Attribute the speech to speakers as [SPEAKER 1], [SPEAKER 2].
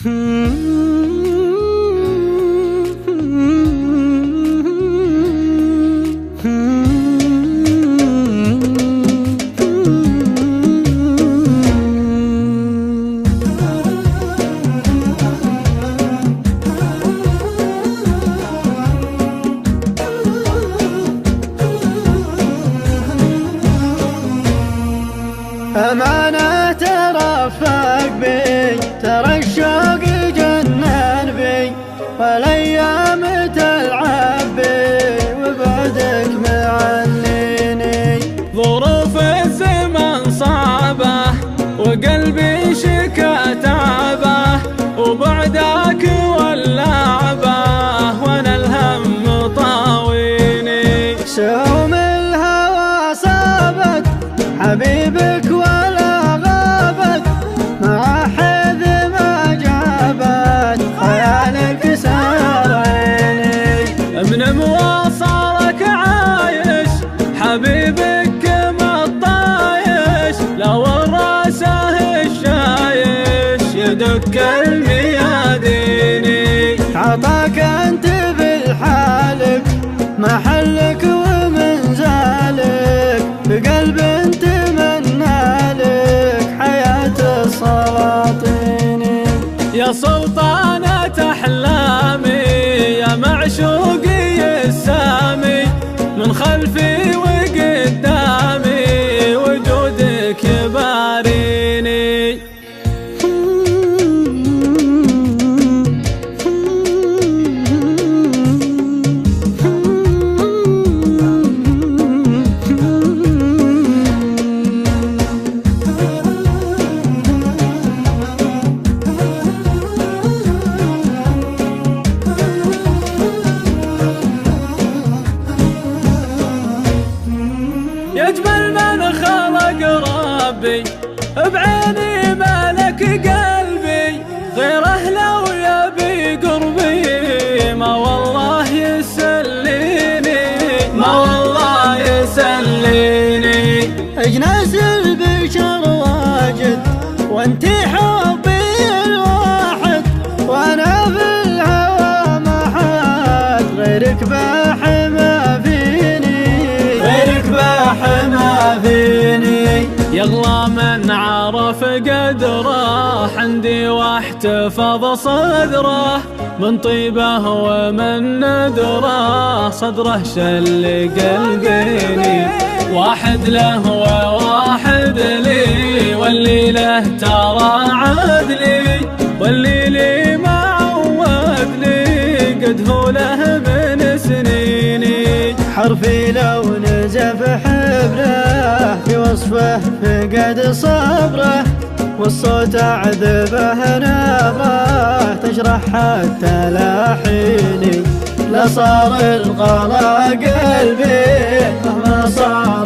[SPEAKER 1] أمانة ترفق بي، ترى الشوق جنن بي، والأيام تلعب بي وبعدك معليني.
[SPEAKER 2] ظروف الزمن صعبة وقلبي شكا تعبه، وبعدك واللعبة وانا الهم طاويني.
[SPEAKER 1] سهوم الهوى صابت حبيبك ولا غابت، مع حد ما جابت خيالك سار عيني.
[SPEAKER 2] من مواصلك عايش حبيبك ما الطايش، لو الراسه الشايش يدك المياديني.
[SPEAKER 1] عطاك انت بالحالك محلك ومنزالك، بقلب انت منالك حياة السلاطين.
[SPEAKER 2] يا سلطانة أحلامي يا معشوقي السامي، من خلفي وقدامي وجودك يباريني. يجمل من خلق ربي بعيني مالك قلبي، غيره لو يبي قربي ما والله يسليني، ما والله يسليني.
[SPEAKER 1] اجناس البشر واجد وانتي حبي الواحد، وانا في الهوى ما حد غيرك باحمى فيني، غيرك باحمى فيني.
[SPEAKER 2] يغلى من عرف قدره عندي واحتفظ صدره، من طيبه ومن ندره صدره شل قلبيني. واحد له وواحد لي، واللي له ترى عدلي، واللي لي ما عود لي قد هو له من سنيني.
[SPEAKER 1] حرفي لو نزف حبره في وصفه فقد صبره، والصوت عذبه نبره تجرح حتى لاحيني. لا صار الغلا قلبي مهما صار